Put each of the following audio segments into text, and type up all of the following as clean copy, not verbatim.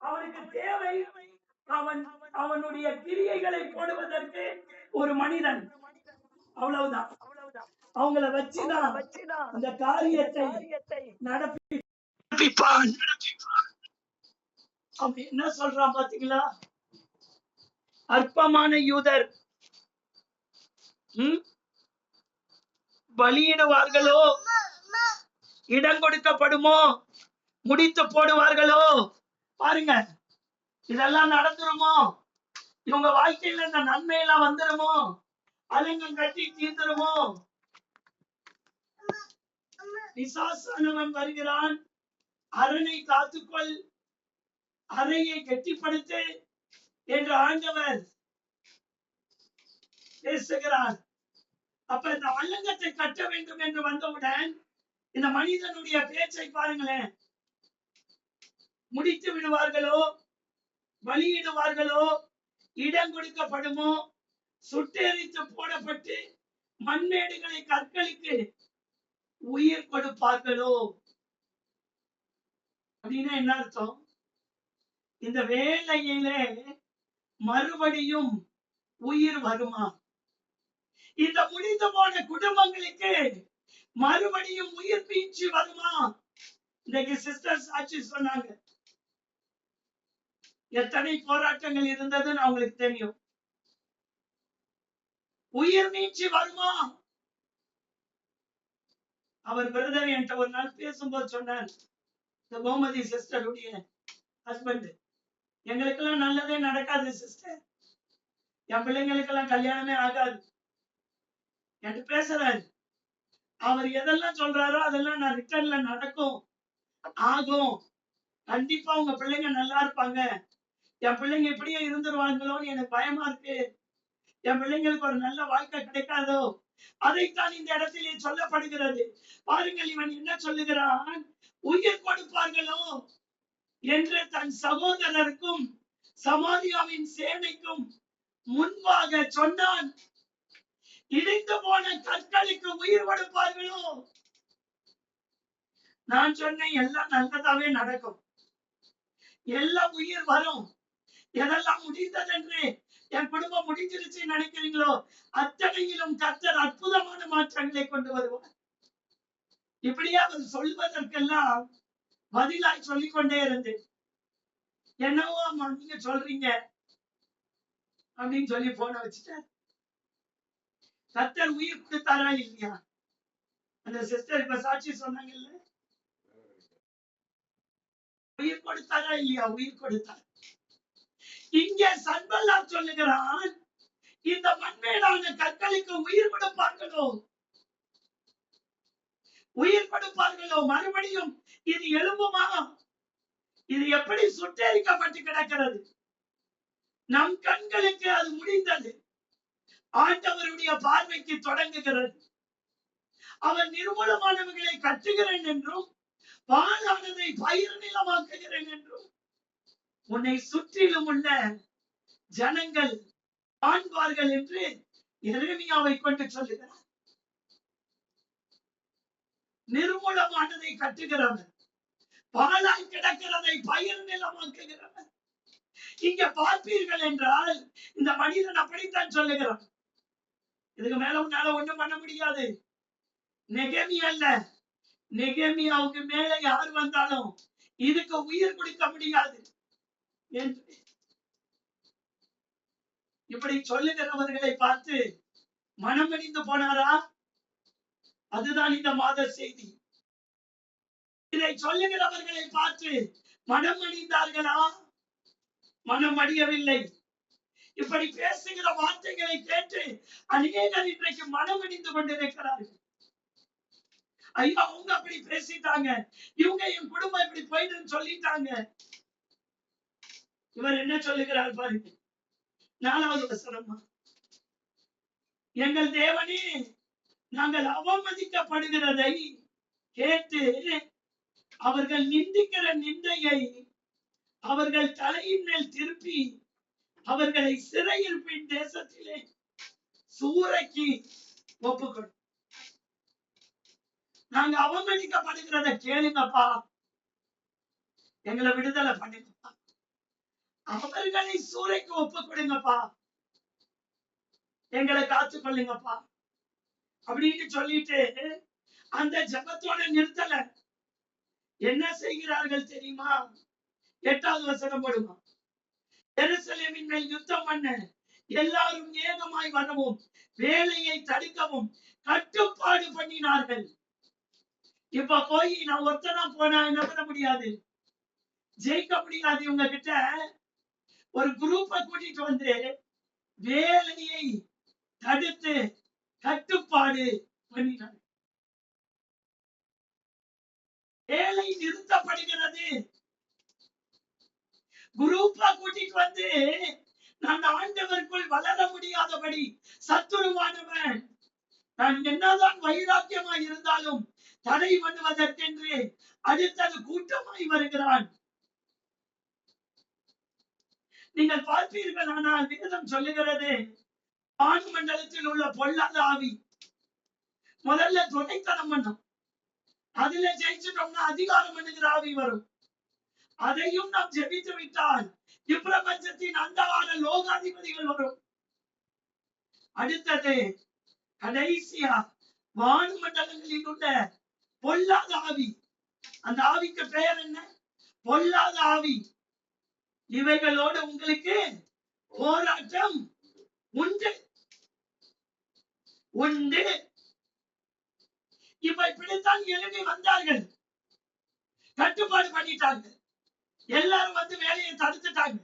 அவனுக்கு தேவை அவனுடைய கிரியைகளை போடுவதற்கு ஒரு மனிதன், அவ்வளவுதான். அவங்கள வச்சுதான் அந்த காரியத்தை நடப்பிப்பான். அவன் என்ன சொல்றான் பாத்தீங்களா? அற்பமான யூதர் பலியிடுவார்களோ, இடம் கொடுக்கப்படுமோ, முடித்து போடுவார்களோ. பாருங்க, இதெல்லாம் நடந்துருமோ? இவங்க வாழ்க்கையில இந்த நன்மையெல்லாம் வந்துருமோ? அலங்கம் கட்டி தீர்ந்துருமோ? பிசாசானவன் வருகிறான், அரணை காத்துக்கொள், அறையை கெட்டிப்படுத்து என்று ஆண்டவர் பேசுகிறார். அப்ப இந்த அலங்கத்தை கட்ட வேண்டும் என்று வந்தவுடன் இந்த மனிதனுடைய பேச்சை பாருங்களேன். முடித்து விடுவார்களோ, பலியிடுவார்களோ, இடம் கொடுக்கப்படுமோ, சுட்டெரித்து போடப்பட்டு மண்மேடுகளை கற்களுக்கு உயிர் கொடுப்பார்களோ. அப்படின்னா என்ன அர்த்தம்? இந்த வேலையிலே மறுபடியும் உயிர் வருமா? இந்த முடிந்து போன குடும்பங்களுக்கு மறுபடியும் உயிர் பீச்சு வருமா? இன்னைக்கு சிஸ்டர் சாட்சி சொன்னாங்க. எத்தனை போராட்டங்கள் இருந்ததுன்னு அவங்களுக்கு தெரியும். உயிர் மீட்சி வருமா? அவர் பிரதர் என்கிட்ட ஒரு நாள் பேசும்போது சொன்னார், இந்த கோமதி சிஸ்டருடைய ஹஸ்பண்ட், எங்களுக்கெல்லாம் நல்லதே நடக்காது சிஸ்டர், என் பிள்ளைங்களுக்கெல்லாம் கல்யாணமே ஆகாது என்று பேசுறாரு. அவர் எதெல்லாம் சொல்றாரோ அதெல்லாம் நான் ரிட்டர்ன்ல நடக்கும், ஆகும், கண்டிப்பா உங்க பிள்ளைங்க நல்லா இருப்பாங்க, என் பிள்ளைங்க இப்படியே இருந்துருவாங்களோன்னு எனக்கு பயமா இருக்கு, என் பிள்ளைங்களுக்கு ஒரு நல்ல வாழ்க்கை கிடைக்காதோ, அதைத்தான் இந்த இடத்திலே சொல்லப்படுகிறது. பாருங்கள், இவன் என்ன சொல்லுகிறான்? உயிர் கொடுப்பார்களோ என்று தன் சகோதரருக்கும் சமாரியாவின் சேனைக்கும் முன்பாக சொன்னான். இடிந்து போன கற்களுக்கு உயிர் கொடுப்பார்களோ? நான் சொன்னேன் எல்லாம் நல்லதாவே நடக்கும், எல்லாம் உயிர் வரும். எதெல்லாம் முடிந்ததென்று என் குடும்பம் முடிஞ்சிருச்சு நினைக்கிறீங்களோ அத்தனையிலும் கர்த்தர் அற்புதமான மாற்றங்களை கொண்டு வருவார். இப்படியே அவர் சொல்வதற்கெல்லாம் பதிலாய் சொல்லிக் கொண்டே இருந்தேன். என்னவோ அம்மா நீங்க சொல்றீங்க அப்படின்னு சொல்லி போன வச்சுட்டேன். கர்த்தர் உயிர் கொடுத்தாரா இல்லையா? அந்த சிஸ்டர் இப்ப சாட்சி சொன்னாங்கல்ல, உயிர் கொடுத்தாரா இல்லையா? உயிர் கொடுத்தார். இங்கே சன்பல்லாத் சொல்லுகிறான், இந்த மண்மேடான கற்களுக்கு உயிர் கொடுப்பார்களோ, உயிர் கொடுப்பார்களோ, மறுபடியும் இது எழும்புமா? இது எப்படி சுட்டெரிக்கப்பட்டு கிடக்கிறது? நம் கண்களுக்கு அது முடிந்தது, ஆண்டவருடைய பார்வைக்கு தொடங்குகிறது. அவர் நிர்மூலமானவர்களை கட்டுகிறேன் என்றும் பாழானதை பயிர் நிலமாக்குகிறேன் என்றும் உன்னை சுற்றிலும் உள்ள ஜனங்கள் காண்பார்கள் என்று எரேமியாவை கொண்டு சொல்லுகிறார். நிர்மூலமானதை கட்டுகிறவர், பாழாய் கிடக்கிறதை பயிர் நிலமாக்குகிறவர். இங்க பார்ப்பீர்கள் என்றால் இந்த மனிதன் அப்படித்தான் சொல்லுகிறான். இதுக்கு மேல உன்னால ஒண்ணும் பண்ண முடியாது. நெகேமியா அல்ல, நெகேமியாவுக்கு மேல யார் வந்தாலும் இதுக்கு உயிர் கொடுக்க முடியாது என்று இப்படி சொல்லுகிறவர்களை பார்த்து மனமடிந்து போனாரா? அதுதான் இந்த மாத செய்தி. இதை சொல்லுகிறவர்களை பார்த்து மனம் அடிந்தார்களா? மனம் அடியவில்லை. இப்படி பேசுகிற வார்த்தைகளை கேட்டு அநேகர் இன்றைக்கு மனம் அடிந்து கொண்டிருக்கிறார்கள். ஐயா அவங்க அப்படி பேசிட்டாங்க, இவங்க என் குடும்பம் இப்படி போயிடுன்னு சொல்லிட்டாங்க. இவர் என்ன சொல்லுகிறார் பாருங்க, 4வது வசனமா, எங்கள் தேவனே நாங்கள் அவமதிக்கப்படுகிறதை கேட்டு அவர்கள் நிந்திக்கிற நிந்தையை அவர்கள் தலையின் மேல் திருப்பி அவர்களை சிறையிருப்பின் தேசத்திலே சூறைக்கு ஒப்புக்கொடு. நாங்க அவமதிக்கப்படுகிறத கேளுங்கப்பா, எங்களை விடுதலை பண்ணுங்கப்பா, அவர்களை சூறைக்கு ஒப்பு கொடுங்கப்பா, எங்களை காத்து கொள்ளுங்கப்பா அப்படின்னு சொல்லிட்டு அந்த ஜபத்தோட நிறுத்தல. என்ன செய்கிறார்கள் தெரியுமா? 8வது வசனம் போடுமா, எருசலேமின் மேல் யுத்தம் பண்ண எல்லாரும் ஏகமாய் வரவும் வேலையை தடுக்கவும் கட்டுப்பாடு பண்ணினார்கள். இப்ப போய் நான் ஒருத்தனா போனா என்ன பண்ண முடியாது, ஜெயிக்க முடியாது. இவங்க கிட்ட ஒரு குரூப்பை கூட்டிட்டு வந்து வேலையை தடுத்து கட்டுப்பாடு பண்ணினார். வேலை நிறுத்தப்படுகிறது. குரூப்பா கூட்டிட்டு வந்து நான் ஆண்டவருக்குள் வளர முடியாதபடி சத்துருவானவன் நான் என்னதான் வைராக்கியமா இருந்தாலும் தடை பண்ணுவதற்கென்று அடுத்தது கூட்டமாய் வருகிறான். நீங்கள் பார்ப்பீர்கள், ஆனால் வேதம் சொல்லுகிறது ஆண் மண்டலத்தில் உள்ள பொல்லாத ஆவி முதல்ல துணைத்தனம் பண்ணும், அதுல ஜெயிச்சிட்டோம்னா அதிகாரம் பண்ணுகிற ஆவி வரும். அதையும் நாம் ஜெபித்து விட்டால் இப்பிரபஞ்சத்தின் அந்தகார லோகாதிபதிகள் வரும். அடுத்தது கடைசியா வான் மண்டலங்களில் உள்ள பொல்லாத ஆவி. அந்த ஆவிக்கு பெயர் என்ன? பொல்லாத ஆவி. இவைகளோடு உங்களுக்கு போராட்டம் உண்டு உண்டு. இப்ப இப்படித்தான் எழுதி வந்தார்கள், கட்டுப்பாடு பண்ணிட்டாங்க, எல்லாரும் வந்து வேலையை தடுத்துட்டாங்க.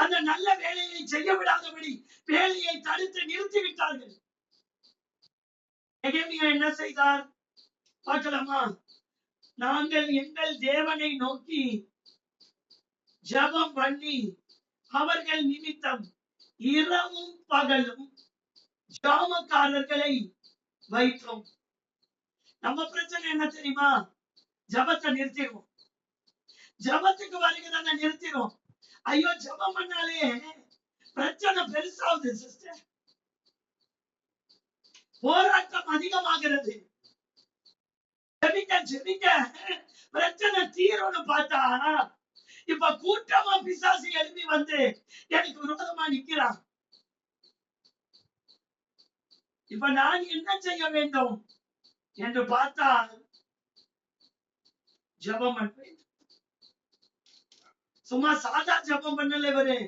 அந்த நல்ல வேலையை செய்ய விடாதபடி வேலையை தடுத்து நிறுத்தி விட்டார்கள். நெகேமியா என்ன செய்தார் பார்க்கலாமா? நாங்கள் எங்கள் தேவனை நோக்கி ஜெபம் பண்ணி அவர்கள் நிமித்தம் இரவும் பகலும் ஜாமக்காரர்களை வைத்தோம். நம்ம பிரச்சனை என்ன தெரியுமா? ஜபத்தை நிறுத்திடுவோம், ஜபத்துக்கு வருகிறத நிறுத்திடுவோம். ஐயோ ஜபம் பண்ணாலே பிரச்சனை பெருசாகுது சிஸ்டர், போராட்டம் அதிகமாகிறது. ஜபிக்க ஜெபிக்க பிரச்சனை தீரும்னு பார்த்தா இப்ப கூட்டமா பிசாசு எழுப்பி வந்து எனக்கு விரோதமா நிக்கிறான். இப்ப நான் என்ன செய்ய வேண்டும் என்று பார்த்தால் ஜெபம் பண்ண. சும்மா சாதா ஜெபம் பண்ணல இவரு.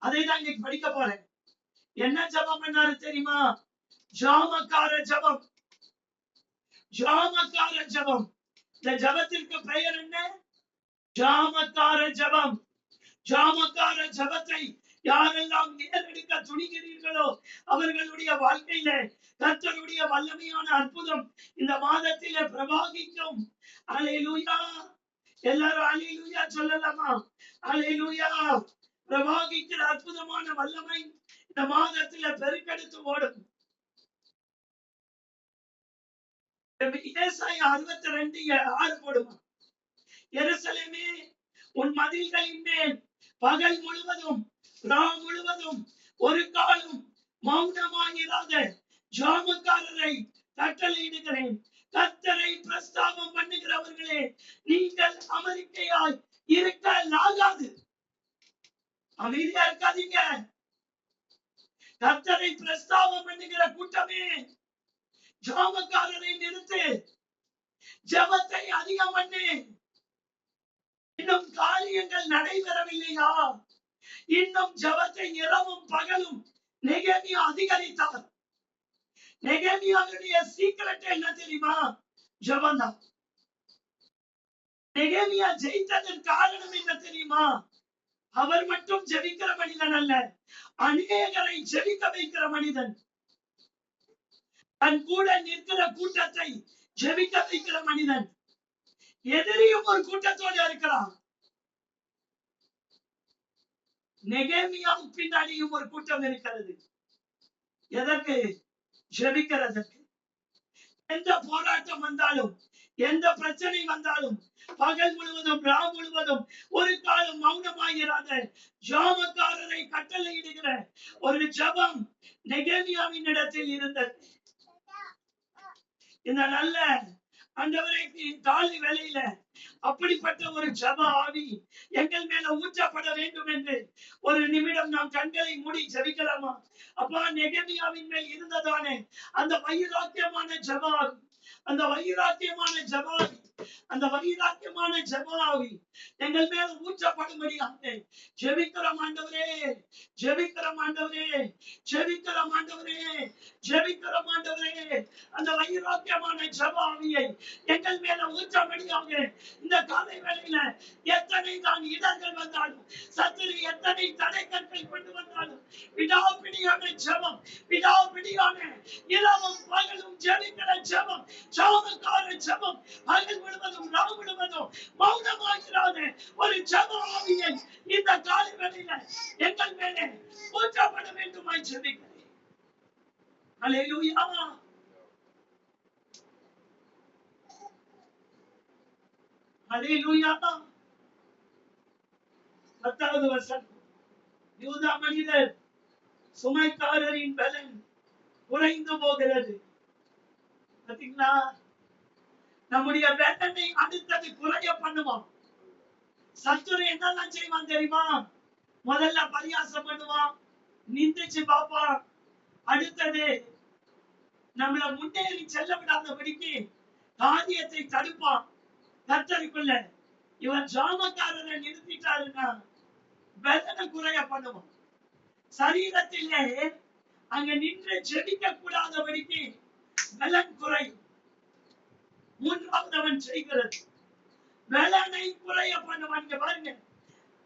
அதை தான் இன்னைக்கு படிக்க போறேன். என்ன ஜெபம் பண்ணாரு தெரியுமா? ஜாமக்கார ஜெபம். ஜாமக்கார ஜெபம். இந்த ஜெபத்திற்கு பெயர் என்ன? ஜாமக்கார ஜெபம். ஜாமக்கார ஜெபத்தை யாரெல்லாம் நேரெடுக்க துணிகிறீர்களோ அவர்களுடைய வாழ்க்கையில கர்த்தருடைய வல்லமையான அற்புதம் இந்த மாதத்திலே பிரவாகிக்கும். அல்லேலூயா. எல்லாரும் அல்லேலூயா சொல்லலாமா? அல்லேலூயா. பிரவாகிக்கிற அற்புதமான வல்லமை இந்த மாதத்தில பெருக்கெடுத்து ஓடும். ஏசாயா 62:6 போடுமா? எருசலேமே, உன் மதில்களின் மேல் பகல் முழுவதும் ரா முழுவதும் ஒரு காலம் மௌனமாயிராத ஜாமக்காரரை கட்டளையிடுகிறேன். கர்த்தரை பிரஸ்தாபம் பண்ணுகிறவர்களே, நீங்கள் அமெரிக்கையாய் இருக்கலாகாது. அமைதியா இருக்காதீங்க. கர்த்தரை பிரஸ்தாபம் பண்ணுகிற கூட்டமே, ஜாமக்காரரை நிறுத்து. ஜெபத்தை அதிகம் பண்ணு. இன்னும் காரியங்கள் நடைபெறவில்லையா? இன்னும் ஜெபத்தை இரவும் பகலும் நெகேமியா அதிகரித்தார். நெகேமியாவுடைய சீக்ரெட் என்ன தெரியுமா? ஜெபம் தான். நெகேமியா ஜெயித்ததன் காரணம் என்ன தெரியுமா? அவர் மட்டும் ஜெபிக்கிற மனிதன் அல்ல, அநேகரை ஜெபிக்க வைக்கிற மனிதன். தன் கூட நிற்கிற கூட்டத்தை ஜெபிக்க வைக்கிற மனிதன். எதிரியும் ஒரு கூட்டத்தோடு இருக்கிறான். நெகேமியாவுக்கு பின்னாடியும் ஒரு கூட்டம் இருக்கிறது. எதற்கு? ஜெபிக்கிறதற்கு. எந்த போராட்டம் வந்தாலும், எந்த பிரச்சனை வந்தாலும், பகல் முழுவதும் ரா முழுவதும் ஒரு காலம் மௌனமாகிறாத ஜாமக்காரரை கட்டளையிடுகிற ஒரு ஜெபம் நெகேமியாவின் இடத்தில் இருந்தது. இந்த நல்ல ஆண்டவரே காலை வேளையில அப்படிப்பட்ட ஒரு ஜெப ஆவி எங்கள் மேல ஊற்றப்பட வேண்டும் என்று ஒரு நிமிடம் நாம் கண்களை மூடி ஜெபிக்கலாமா? அப்பா, நெகேமியாவின் மேல் இருந்ததானே அந்த வைராக்கியமான ஜெப ஆவி, அந்த வைராக்கியமான ஜெப ஆவி, அந்த வைராக்கியமான ஜெப ஆவி எங்கள் மேல ஊற்றப்படும்படியாக ஜெபிக்கிறோம் ஆண்டவரே, ஜெபிக்கிறோம் ஆண்டவரே, ஜெபிக்கிறோம் ஆண்டவரே, ஜெபிக்கிறோம் ஆண்டவரே. அந்த வைராக்கியமான ஜெப ஆவியை எங்கள் மேல ஊற்றபடியாக இந்த காலை வேளையில எத்தனை தான் இடர்கள் வந்தாலும், சத்துரு எத்தனை தடைக்கற்கள் கொண்டு வந்தாலும், விடாப்பிடியான ஜெபம், விடாப்பிடியான இரவும் பகலும் ஜெபிக்கிற ஜெபம், ஜாமக்கார ஜெபம், பகல் முழுவதும் ரா முழுவதும் மௌனமாகிறாத ஒரு ஜெப ஆவியை இந்த காலை வேளையில எங்கள் மேலே ஊற்றப்பட வேண்டுமாய் ஜெபிக்கிறேன். அல்லேலூயா. அல்லேலூயா. 10வது வசனம். யூதா மனிதர் சுமைக்காரரின் பலன் குறைந்து போகிறது. பாத்தீங்களா? நம்முடைய பலனை அடுத்தது குறைய பண்ணுவான். சத்துரு என்னெல்லாம் செய்வான் தெரியுமா? முதல்ல பரியாசம் பண்ணுவான், நிந்திச்சு பார்ப்பான். அடுத்தது நம்மள முன்னேறி செல்ல விடாதபடிக்கு காரியத்தை தடுப்பான். கர்த்தருக்குள்ள இவன் ஜாமக்காரரை நிறுத்திட்டாருன்னா பலனை குறைய பண்ணுவான். சரீரத்திலே அங்க நின்று ஜெபிக்க கூடாதபடிக்கு பலன் குறையும். மூன்றாவது அவன் செய்கிறது பலனை குறைய பண்ணுவான். பாருங்க,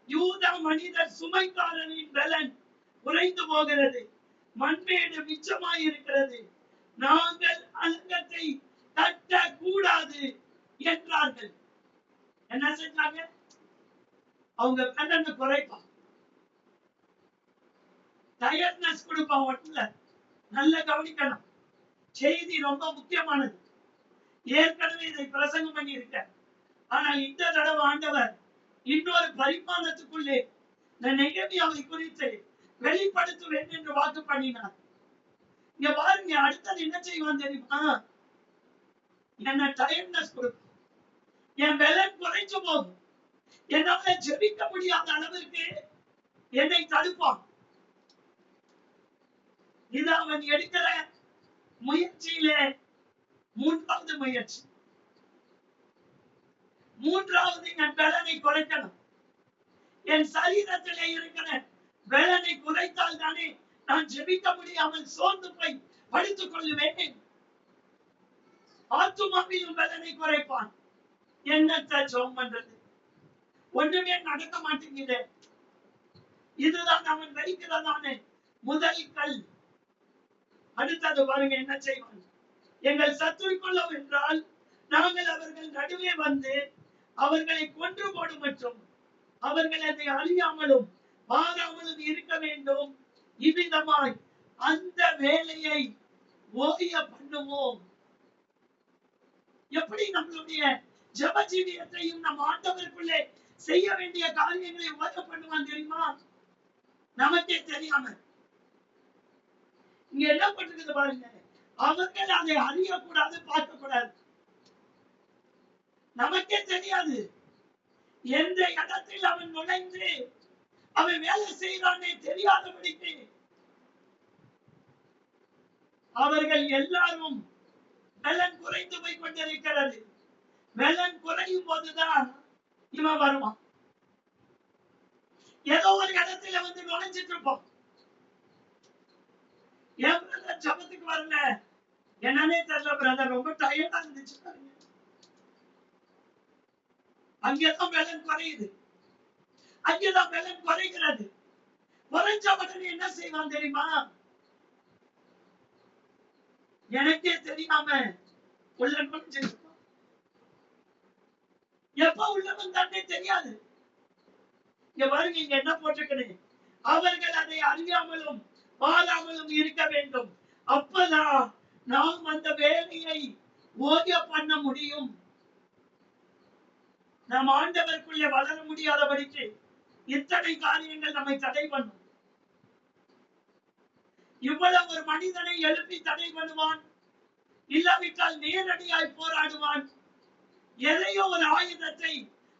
யூதா மனிதர் சுமைக்காரனின் பலன் குறைந்து போகிறது, மண்மேடு மிச்சமாய் இருக்கிறது, நாங்கள் அலங்கத்தை தட்ட கூடாது என்றார்கள். என்ன செஞ்சாங்க? அவங்க பலனை குறைப்பான், டயர்ட்னஸ் கொடுப்பான். ஒட்டுல நல்ல கவனிக்கணும். செய்தி ரொம்ப முக்கியமானது. ஏற்கனவே இதை பிரசங்கம் பண்ணி இருக்க. ஆனால் இந்த தடவை ஆண்டவர் இன்னொரு பரிமாணத்துக்குள்ளே நெகேமியாவை குறித்து வெளிப்படுத்துவேன் என்று வாக்கு பண்ணினார். இங்க பாருங்க, அடுத்தது என்ன செய்வான் தெரியுமா? என்ன டயர்ட்னஸ் கொடுக்கும், என் பலன் குறைஞ்சு போகும், என்னால ஜெபிக்க முடியாத அளவிற்கு என்னை தடுப்பான். இது அவன் எடுக்கிற முயற்சியிலே மூன்றாவது முயற்சி. மூன்றாவது என் பலனை குறைக்கணும். என் சரீரத்திலே இருக்கிற பலனை குறைத்தால் தானே நான் ஜெபிக்க முடியாமல் சோர்ந்து போய் படுத்துக் கொள்ளுவேன். ஆத்துமாவிலும் பலனை குறைப்பான். என்னத்த ஜெபம் பண்றது? ஒண்ணுமே நடக்க மாட்டேங்குது. இதுதான் அவன் வைக்கிறதான முதல் கல். அடுத்தது பாருங்க என்ன செய்வான். எங்கள் சத்துருக்குள்ள என்றால் நாங்கள் அவர்கள் நடுவே வந்து அவர்களை கொன்று போடு மற்றும் அவர்கள் அதை அறியாமலும் மாறாமலும் இருக்க வேண்டும். இவ்விதமாய் அந்த வேலையை ஓய பண்ணுவோம். எப்படி நம்மளுடைய ஜெப ஜீவியத்தையும் நம் ஆண்டவருக்குள்ளே செய்ய வேண்டிய காரியங்களை ஓய பண்ணுவான் தெரியுமா? நமக்கே தெரியாம. இங்க என்ன பண்றது பாருங்க. அவர்கள் அதை அறியக்கூடாது, பார்க்க கூடாது. நமக்கே தெரியாது. எந்த இடத்தில் அவன் நுழைந்து அவன் வேலை செய்யறானே தெரியாதபடிக்கு அவர்கள் எல்லாரும் பலன் குறைந்து போய் கொண்டிருக்கிறது. பலன் குறையும் போதுதான் இவன் வருவான். ஏதோ ஒரு இடத்துல வந்து நுழைஞ்சிட்டு இருப்போம். என் பிரதர் ஜபத்துக்கு வரல, என்னன்னே தெரியல பிரதர், ரொம்ப டயர்டா இருந்துச்சு. அங்கேதான் பலன் குறையுது, அங்கேதான் பலன் குறைகிறது. குறைஞ்ச உடனே என்ன செய்வான் தெரியுமா? எனக்கே தெரியாம உள்ள நுழைஞ்சிருப்பான். எப்ப உள்ள வந்தானே தெரியாது. இங்க பாருங்க, இங்க என்ன போட்டிருக்கிறேன். அவர்கள் அதை அறியாமலும் மாறாமலும் இருக்க வேண்டும். அப்பதான் நாம் அந்த வேலையை ஓய பண்ண முடியும். நாம் ஆண்டவருக்குள்ளே வளர முடியாதபடிக்கு இத்தனை காரியங்கள் நம்மை தடை பண்ணும். இவ்வளவு ஒரு மனிதனை எழுப்பி தடை பண்ணுவான். இல்லாவிட்டால் நேரடியாய் போராடுவான். எதையோ ஒரு ஆயுதத்தை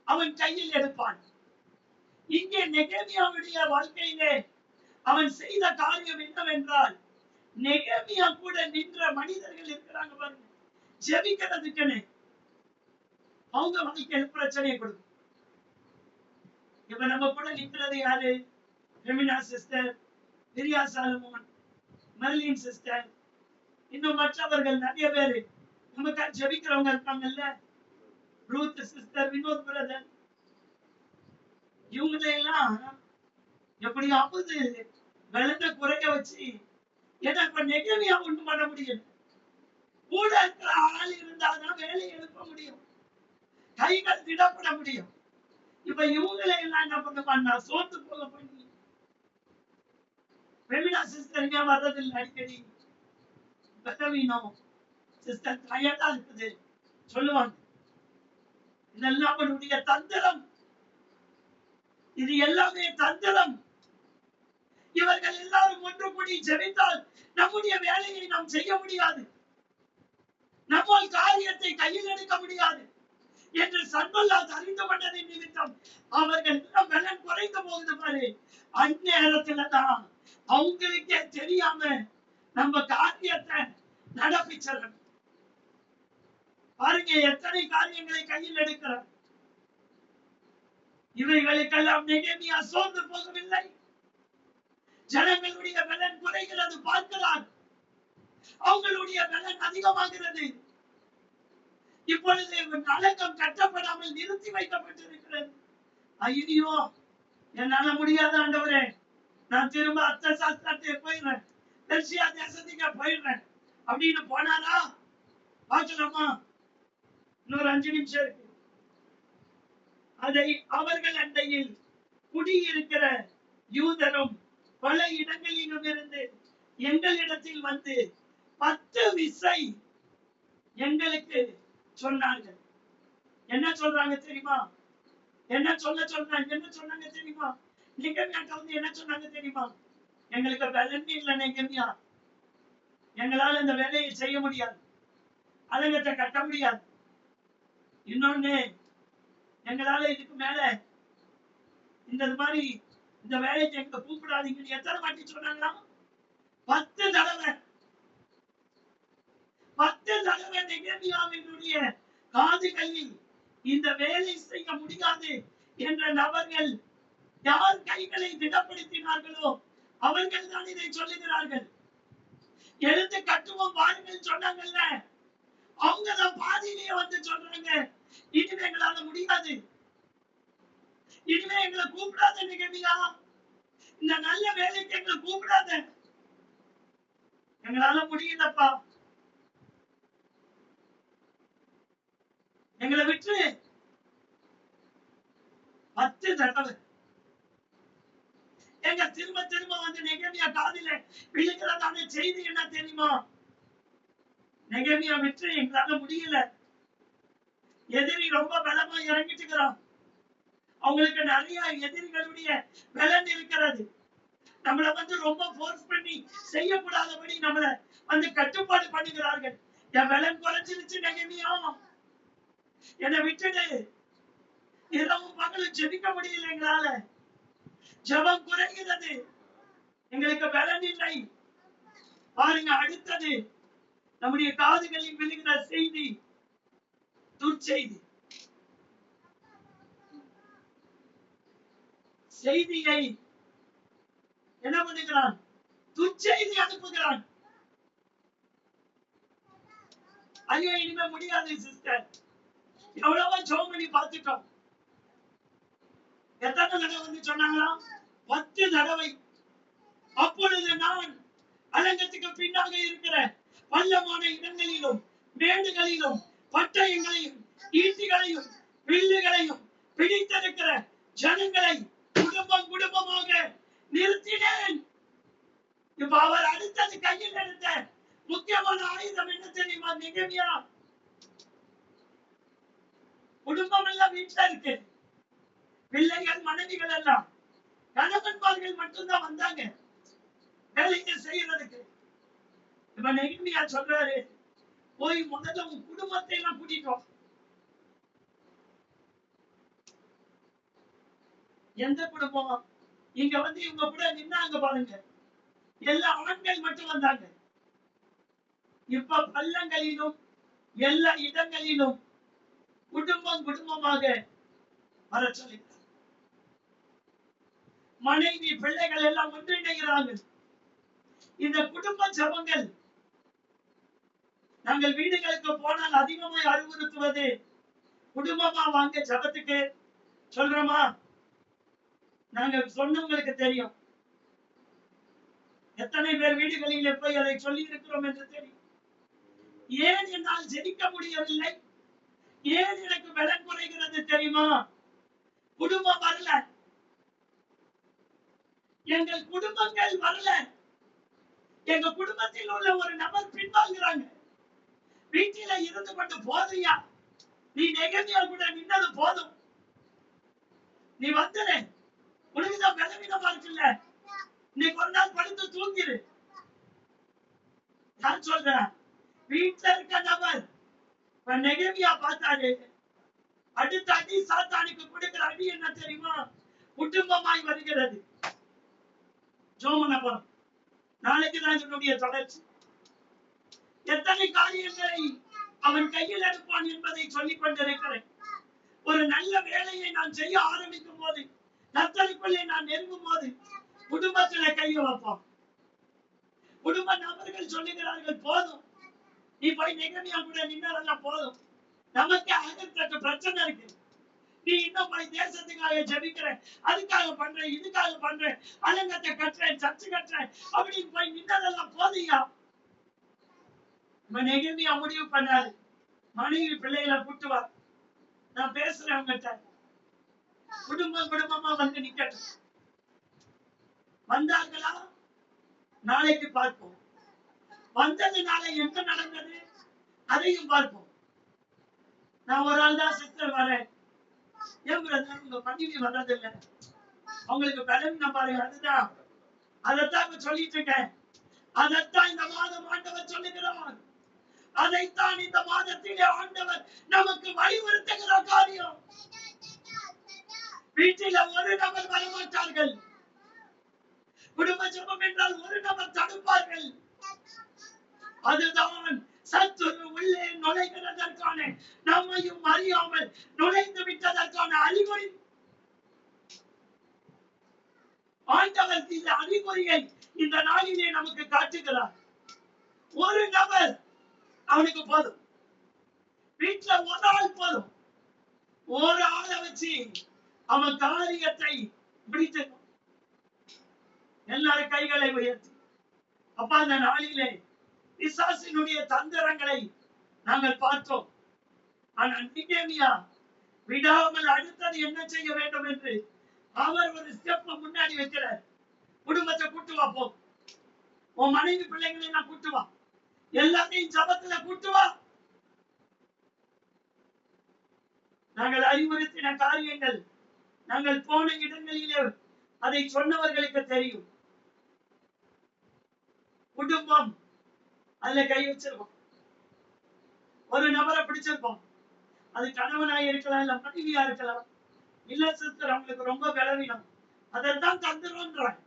அவன் கையில் எடுப்பான். இங்கே நெகேமியாவுடைய வாழ்க்கையிலே அவன் செய்த காரியம் என்னவென்றால், நெகேமியா கூட நின்ற மனிதர்கள் இருக்கிறாங்க பாருங்க, ஜெபிக்கிறதுக்குன்னு. அவங்க வாழ்க்கையில பிரச்சனையை கொடுக்கும். இப்ப நம்ம கூட நிற்கிறது யாரு? ரெமினா சிஸ்டர், பிரியா சாலமோன், மர்லின் சிஸ்டர், இன்னும் மற்றவர்கள் நிறைய பேரு நமக்கு ஜெபிக்கிறவங்க இருப்பாங்கல்ல. ரூத் சிஸ்டர், வினோத் பிரதர், இவங்களையெல்லாம் எப்படியாவது பலத்தை குறைக்க வச்சு, ஏன்னா இப்ப நெகேமியா ஒண்ணும் பண்ண முடியும். கூட இருக்கிற ஆள் இருந்தாதான் வேலையை எழுப்ப முடியும், கைகள் திடப்பட முடியும். இப்ப இவங்களை எல்லாம் என்ன பண்ணுவான்னா சோர்ந்து போக பண்ணி, ரெமினா சிஸ்டர் ஏன் வர்றதில்லை அடிக்கடி? பதவீனம் சிஸ்டர் டயர்டா இருக்குது சொல்லுவாங்க. இதெல்லாம் அவனுடைய தந்திரம். இது எல்லாமே தந்திரம். இவர்கள் எல்லாரும் ஒன்று கூடி ஜெபித்தால் நம்முடைய வேலையை நாம் செய்ய முடியாது, நம்மால் காரியத்தை கையில் எடுக்க முடியாது என்று சன்பல்லாத் அறிந்து கொண்டதின் நிமித்தம் அவர்கள் பலன் குறைந்து போகுது பாரு. அந்நேரத்துலதான் அவங்களுக்கே தெரியாம நம்ம காரியத்தை நடப்பிச்சிடணும். பாருங்க எத்தனை காரியங்களை கையில் எடுக்கிறார். இவைகளுக்கெல்லாம் நெகேமியா சோர்ந்து போகவில்லை. ஜனங்களுடைய பலன் குறைகிறது பார்க்கிறார், அவங்களுடைய பலன் அதிகமாகிறது. இப்பொழுது நலக்கம் கட்டப்படாமல் நிறுத்தி வைக்கப்பட்டிருக்கிறது. ஐயோ, என்னால முடியாத ஆண்டவரே, நான் திரும்ப அத்த சாஸ்திரத்தை போயிடுறேன், பெர்சியா தேசத்துக்கு போயிடுறேன் அப்படின்னு போனாரா? பார்க்கலாமா? இன்னொரு 5 நிமிஷம் இருக்கு. அதை அவர்கள் அண்டையில் குடியிருக்கிற யூதரும் பல இடங்களிலும் இருந்து எங்களிடத்தில் வந்து 10 விசை எங்களுக்கு சொன்னார்கள். என்ன சொல்றாங்க தெரியுமா? என்ன சொன்னாங்க தெரியுமா? நெகேமியாட்ட வந்து என்ன சொன்னாங்க தெரியுமா? எங்களுக்கு பலன் இல்லை நெகேமியா, எங்களால் இந்த வேலையை செய்ய முடியாது. அலங்கத்தை கட்ட முடியாது. இன்னொன்னு, எங்களால இதுக்கு மேல இந்த மாதிரி இந்த வேலைக்கு எங்க கூப்பிடாதீங்கன்னு எத்தனை வாட்டி சொன்னாங்களா? 10 தடவை. 10 தடவை நெகேமியாவினுடைய காதுகளில் இந்த வேலை செய்ய முடியாது என்ற நபர்கள் யார் கைகளை திடப்படுத்தினார்களோ அவர்கள் தான் இதை சொல்லுகிறார்கள். எழுந்து கட்டுவோம் பாருங்கள் சொன்னாங்கல்ல, அவங்கதான் பாதியிலேயே வந்து சொல்றாங்க, இனிமே எங்களால முடியாது, இனிமே எங்களை கூப்பிடாத நெகேமியா, இந்த நல்ல வேலைக்கு எங்களை கூப்பிடாத, எங்களால முடியலப்பா, எங்களை விட்டு. 10 தடவை எங்க திரும்ப திரும்ப வந்து நெகேமியா காதில விழுகிறதான செய்தி என்ன தெரியுமா? நெகேமியா விட்டு எங்களால முடியல, எதிரி ரொம்ப பலமா இறங்கிட்டு இருக்கிறோம், அவங்களுக்கு நிறைய எதிரிகளுடைய பலன் இருக்கிறது, நம்மள வந்து ரொம்ப போர்ஸ் பண்ணி செய்யக்கூடாதபடி நம்மள வந்து கட்டுப்பாடு பண்ணுகிறார்கள். என் பலன் குறைஞ்சிருச்சு நெகேமியா, என்னை விட்டுடு, இரவும் பகலும் ஜெபிக்க முடியல, எங்களால ஜெபம் குறைகிறது, எங்களுக்கு பலன் இல்லை. பாருங்க, அடுத்தது நம்முடைய காதுகளில் விழுகிற செய்தி துர்ச்செய்தி. செய்தியை என்ன பண்ணுகிறான்? துர்ச்செய்தி அனுப்புகிறான். ஐயோ இனிமே முடியாது சிஸ்டர், எவ்வளவோ ஜெபம் பண்ணி பார்த்துட்டோம். எத்தனை தடவை வந்து சொன்னாங்களா? 10 தடவை. அப்பொழுது நான் அலங்கத்துக்கு பின்னாக இருக்கிற பள்ளமான இடங்களிலும் மேடுகளிலும் பட்டயங்களையும் ஈட்டிகளையும் வில்லுகளையும் பிடித்திருக்கிற ஜனங்களை குடும்பம் குடும்பமாக நிறுத்தினேன். இப்ப அவர் அடுத்தது கையில் எடுத்த முக்கியமான ஆயுதம் என்ன தெரியுமா நெகேமியா? குடும்பம் எல்லாம் வீட்டுல இருக்கு, பிள்ளைகள் மனைவிகள் எல்லாம், கணவன்மார்கள் மட்டும்தான் வந்தாங்க வேலைக்கு செய்யறதுக்கு. இப்ப நெகேமியா சொல்றாரு, போய் முதல்ல உன் குடும்பத்தை எல்லாம் கூட்டிட்டோம். எந்த குடும்பம்? இங்க வந்து இவங்க கூட நின்னாங்க பாருங்க, எல்லா ஆண்கள் மட்டும் வந்தாங்க. இப்ப பள்ளங்களிலும் எல்லா இடங்களிலும் குடும்பம் குடும்பமாக வர சொல்லிட்டார். மனைவி பிள்ளைகள் எல்லாம் ஒன்றிணைகிறார்கள். இந்த குடும்ப ஜபங்கள் நாங்கள் வீடுகளுக்கு போனால் அதிகமாய் அறிவுறுத்துவது, குடும்பமா வாங்க ஜபத்துக்கு சொல்றோமா? நாங்க சொன்னவங்களுக்கு தெரியும், எத்தனை பேர் வீடுகளில் போய் அதை சொல்லி இருக்கிறோம் என்று தெரியும். ஏன் என்னால் ஜெபிக்க முடியவில்லை, ஏன் எனக்கு பலன் குறைகிறது தெரியுமா? குடும்பம் வரல, எங்கள் குடும்பங்கள் வரல, எங்க குடும்பத்தில் உள்ள ஒரு நபர் பின்வாங்குறாங்க. வீட்டில இருந்து கொண்டு போதையா, நீ நெகேமியா கூட நின்னது போதும், நீ வந்துரு, உனக்குதான் பலவீனமா இருக்குல்ல, நீ ஒரு நாள் படுத்து தூங்கிரு. நான் சொல்றேன், வீட்டுல இருக்க நபர் நெகேமியா பார்த்தாரு, அடுத்த அடி சாத்தானுக்கு கொடுக்கிற அடி என்ன தெரியுமா? குடும்பமாய் வருகிறது. ஜோமன போறோம், நாளைக்குதான் இதனுடைய தொடர்ச்சி. எத்தனை காரியங்களை அவன் கையில் எடுப்பான் என்பதை சொல்லிக் கொண்டிருக்கிறேன். ஒரு நல்ல வேலையை நான் செய்ய ஆரம்பிக்கும் போது, கர்த்தருக்குள்ளே நான் நெருங்கும் போது, குடும்பத்துல கைய வைப்பான். குடும்ப நபர்கள் சொல்லுகிறார்கள், போதும் நீ போய் நெகேமியா கூட நின்னதெல்லாம் போதும், நமக்கு 1008 பிரச்சனை இருக்கு, நீ இன்னும் போய் தேசத்துக்காக ஜெபிக்கிற, அதுக்காக பண்ற, இதுக்காக பண்ற, அலங்கத்தை கட்டுறேன், சர்ச்சு கட்டுறேன் அப்படின்னு போய் நின்னதெல்லாம் போதியா. நெகேமியா முடிவு பண்ணாரு, மனைவி பிள்ளைகளை கூட்டுவார், நான் பேசுறேன் அவங்ககிட்ட, குடும்பம் குடும்பமா வந்து நிக்கட்டும். வந்தார்களா? நாளைக்கு பார்ப்போம். வந்ததுனால என்ன நடந்தது அதையும் பார்ப்போம். நான் ஒரு ஆள் தான் சிஸ்டர் வரேன், ஏன் பிரதர் உங்க மனைவி வர்றதில்லை, அவங்களுக்கு பலன் பாருங்க, அதுதான் அதைத்தான் சொல்லிட்டு இருக்கேன், அதைத்தான் இந்த மாதம் ஆண்டவர் சொல்லுகிறார். அதைத்தான் இந்த மாதத்திலே ஆண்டவர் நமக்கு வலியுறுத்துகிற காரியம். வீட்டில ஒரு நபர் வரமாட்டார்கள். குடும்ப ஜெபம் என்றால் ஒரு நபர் தடுப்பார்கள். அதுதான் சத்துரு உள்ளே நுழைகிறதற்கான, நம்மையும் அறியாமல் நுழைந்து விட்டதற்கான அறிகுறி. ஆண்டவர் இந்த அறிகுறியை இந்த நாளிலே நமக்கு காட்டுகிறார். ஒரு நபர் அவனுக்கு போதும். வீட்டுல ஒரு ஆள் போதும். ஒரு ஆளை வச்சு அவன் காரியத்தை பிடித்து எல்லாரும் கைகளை உயர்த்தி. அப்ப அந்த நாளிலே பிசாசினுடைய தந்திரங்களை நாங்கள் பார்த்தோம். ஆனால் நெகேமியா விடாமல் அடுத்தது என்ன செய்ய வேண்டும் என்று அவர் ஒரு ஸ்டெப் முன்னாடி வைக்கிறார். குடும்பத்தை கூட்டு வா, போ, உன் மனைவி பிள்ளைங்களை நான் கூட்டு வா, எல்லாத்தையும் ஜபத்துல கூட்டு வா. நாங்கள் அறிவுறுத்தின காரியங்கள், நாங்கள் போன இடங்களிலே அதை சொன்னவர்களுக்கு தெரியும். குடும்பம் அதுல கை வச்சிருப்போம். ஒரு நபரை பிடிச்சிருப்போம். அது கணவனாய் இருக்கலாம், இல்ல மனைவியா இருக்கலாம். இல்ல சிஸ்டர் அவங்களுக்கு ரொம்ப பலவீனம், அதைத்தான் தந்துருன்றாங்க.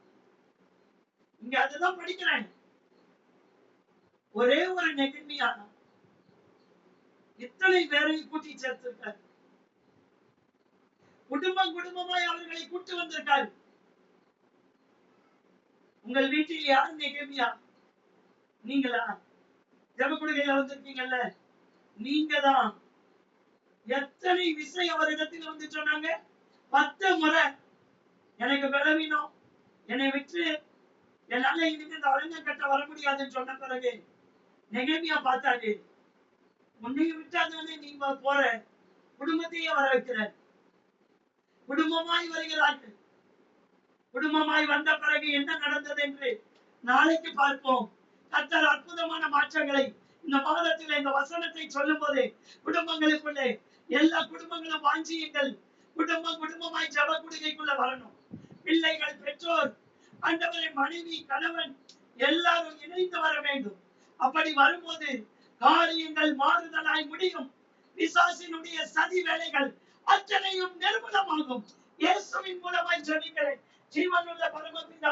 இங்க அதுதான் படிக்கிறாங்க. ஒரே ஒரு நெகேமியா இத்தனை பேரை கூட்டி சேர்த்திருக்காரு. குடும்பமாய் அவர்களை கூட்டு வந்திருக்காரு. உங்கள் வீட்டில் யார் நெகேமியா? நீங்களா? ஜெபக்குழுவையில வந்திருக்கீங்கல்ல, நீங்க தான். எத்தனை விசை அவரிடத்தில் வந்து சொன்னாங்க? 10 முறை எனக்கு பலவீனம், என்னை விட்டு என்னால இனிமே இந்த அரங்க கட்ட வர முடியாதுன்னு சொன்ன பிறகு நெகேமியா பார்த்தாரு, உன்னையும் விட்டாதானே நீ போற, குடும்பத்தையே வர வைக்கிற. குடும்பமாய் வருகிறார்கள். குடும்பமாய் வந்த பிறகு என்ன நடந்தது என்று நாளைக்கு பார்ப்போம். கர்த்தர் அற்புதமான மாற்றங்களை இந்த மாதத்தில் இந்த வசனத்தை சொல்லும் போது குடும்பங்களுக்குள்ளே எல்லா குடும்பங்களும் வாஞ்சியுங்கள். குடும்பமாய் ஜெப கூடுகைக்குள்ள வரணும். பிள்ளைகள், பெற்றோர், ஆண்டவரே, மனைவி, கணவன் எல்லாரும் இணைந்து வர வேண்டும். அப்படி வரும்போது காரியங்கள் மாறுதலாய் முடியும். பிசாசினுடைய சதி வேலைகள் அத்தனையும் நிர்மூலமாகும். இயேசுவின் மூலமாய் ஜெபிக்கிறேன். ஜீவனுள்ள பரமபிதா